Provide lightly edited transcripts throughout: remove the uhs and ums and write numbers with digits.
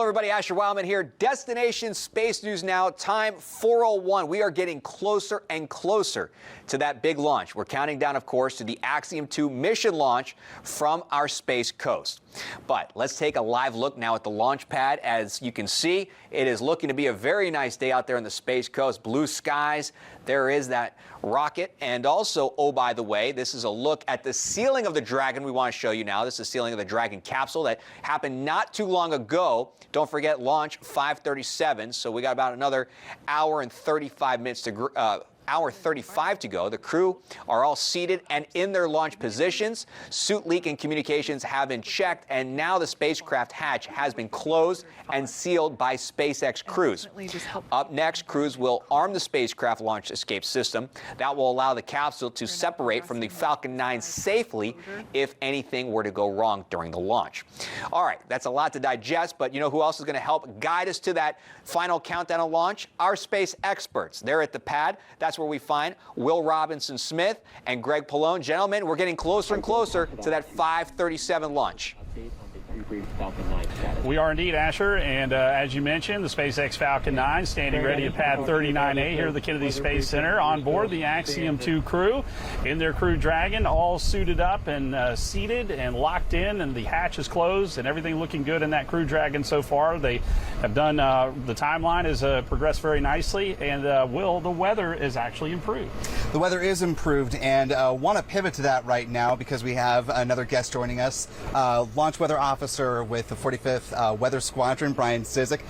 Hello, everybody. Asher Wildman here. Destination Space News now. Time 4:01. We are getting closer and closer to that big launch. We're counting down, of course, to the Axiom-2 mission launch from our Space Coast. But let's take a live look now at the launch pad. As you can see, it is looking to be a very nice day out there on the Space Coast. Blue skies. There is that rocket. And also, oh, by the way, this is a look at the ceiling of the Dragon we want to show you now. This is the ceiling of the Dragon capsule that happened not too long ago. Don't forget, launch 5:37. So we got about another hour and 35 minutes to hour 35 to go. The crew are all seated and in their launch positions. Suit leak and communications have been checked, and now the spacecraft hatch has been closed and sealed by SpaceX crews. Up next, crews will arm the spacecraft launch escape system. That will allow the capsule to separate from the Falcon 9 safely if anything were to go wrong during the launch. All right, that's a lot to digest, but you know who else is going to help guide us to that final countdown of launch? Our space experts. They're at the pad. That's where we find Will Robinson-Smith and Greg Pallone. Gentlemen, we're getting closer and closer to that 5:37 launch. We are indeed, Asher, and as you mentioned, the SpaceX Falcon 9 standing ready at pad 39A here at the Kennedy Space Center. On board the Axiom-2 crew in their Crew Dragon, all suited up and seated and locked in, and the hatch is closed and everything looking good in that Crew Dragon so far. They have done, the timeline has progressed very nicely, and Will, the weather is actually improved. The weather is improved, and want to pivot to that right now because we have another guest joining us, launch weather officer with the 45th Weather Squadron, Brian Cizik,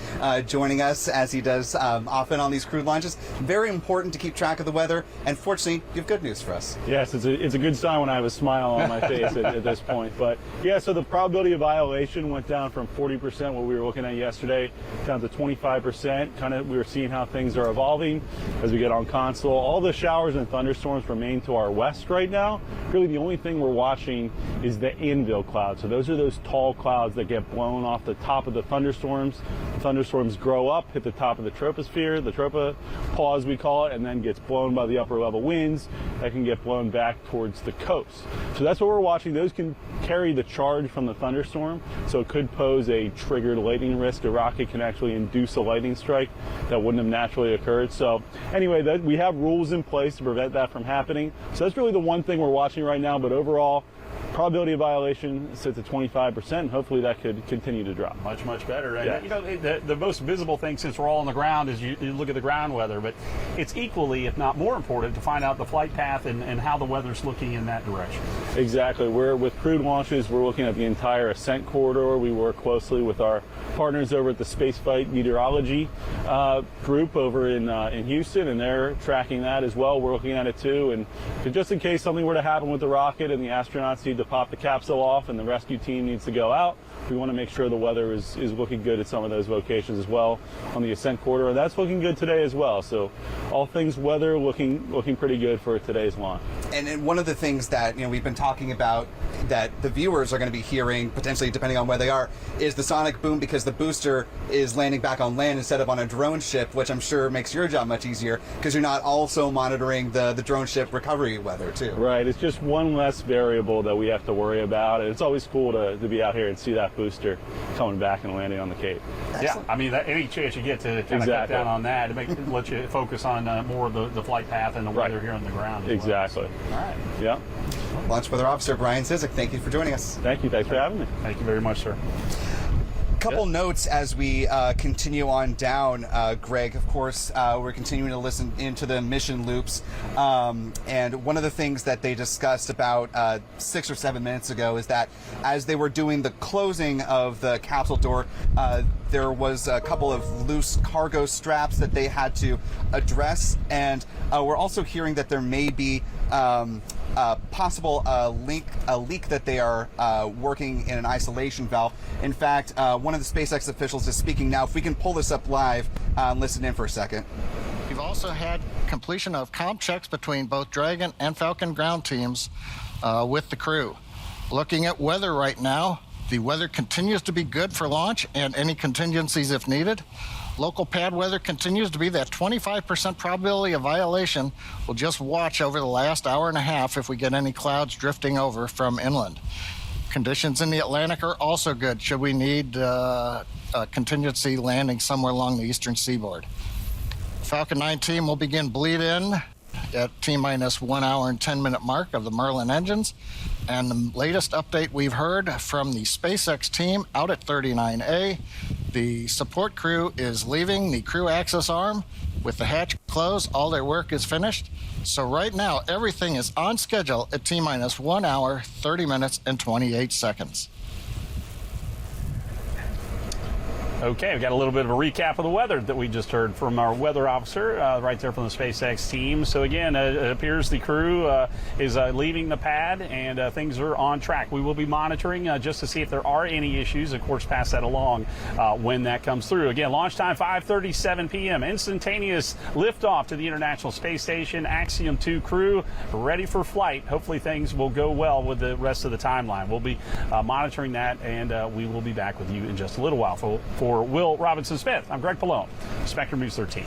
joining us as he does often on these crew launches. Very important to keep track of the weather, and fortunately, you have good news for us. Yes, it's a good sign when I have a smile on my face at this point. But yeah, so the probability of violation went down from 40%, what we were looking at yesterday, down to 25%. Kind of, we were seeing how things are evolving as we get on console. All the showers and thunderstorms remain to our west right now. Really, the only thing we're watching is the anvil clouds. So those are those tall clouds that get blown off the top of the thunderstorms. The thunderstorms grow up, hit the top of the troposphere, the tropopause we call it, and then gets blown by the upper level winds that can get blown back towards the coast. So that's what we're watching. Those can carry the charge from the thunderstorm, so it could pose a triggered lightning risk. A rocket can actually induce a lightning strike that wouldn't have naturally occurred. So anyway, we have rules in place to prevent that from happening. So that's really the one thing we're watching right now, but overall, probability of violation sits at 25%, and hopefully that could continue to drop. Much, much better. And, yeah. you know, the most visible thing, since we're all on the ground, is you look at the ground weather, but it's equally, if not more important, to find out the flight path and how the weather's looking in that direction. Exactly. With crewed launches, we're looking at the entire ascent corridor. We work closely with our partners over at the Spaceflight Meteorology group over in Houston, and they're tracking that as well. We're looking at it too, and just in case something were to happen with the rocket and the astronauts need to pop the capsule off and the rescue team needs to go out, we want to make sure the weather is looking good at some of those locations as well on the ascent corridor, and that's looking good today as well. So all things weather looking pretty good for today's launch. And one of the things that we've been talking about that the viewers are going to be hearing, potentially depending on where they are, is the sonic boom, because the booster is landing back on land instead of on a drone ship, which I'm sure makes your job much easier because you're not also monitoring the drone ship recovery weather too. Right. It's just one less variable that we have to worry about, and it's always cool to be out here and see that booster coming back and landing on the Cape. Excellent. Yeah, I mean, any chance you get to kind of cut down on that, to let you focus on more of the flight path and the weather here on the ground. Exactly. Well. All right. Yeah. Launch Weather Officer Brian Cizik, thank you for joining us. Thank you. Thanks for having me. Thank you very much, sir. Couple notes as we continue on down, Greg. Of course, we're continuing to listen into the mission loops, and one of the things that they discussed about 6 or 7 minutes ago is that as they were doing the closing of the capsule door, there was a couple of loose cargo straps that they had to address, and we're also hearing that there may be possible leak that they are working in an isolation valve. In fact, one of the SpaceX officials is speaking now. If we can pull this up live, listen in for a second. We've also had completion of comm checks between both Dragon and Falcon ground teams with the crew. Looking at weather right now, the weather continues to be good for launch and any contingencies if needed. Local pad weather continues to be that 25% probability of violation. We'll just watch over the last hour and a half if we get any clouds drifting over from inland. Conditions in the Atlantic are also good should we need a contingency landing somewhere along the eastern seaboard. Falcon 9 team will begin bleed in at T-minus 1 hour and 10-minute mark of the Merlin engines. And the latest update we've heard from the SpaceX team out at 39A, the support crew is leaving the crew access arm with the hatch closed. All their work is finished. So right now, everything is on schedule at T-minus 1 hour, 30 minutes, and 28 seconds. Okay, we've got a little bit of a recap of the weather that we just heard from our weather officer right there from the SpaceX team. So again, it appears the crew is leaving the pad and things are on track. We will be monitoring just to see if there are any issues. Of course, pass that along when that comes through. Again, launch time 5:37 p.m. Instantaneous liftoff to the International Space Station. Axiom-2 crew ready for flight. Hopefully things will go well with the rest of the timeline. We'll be monitoring that, and we will be back with you in just a little while. For Will Robinson-Smith, I'm Greg Pallone, Spectrum News 13.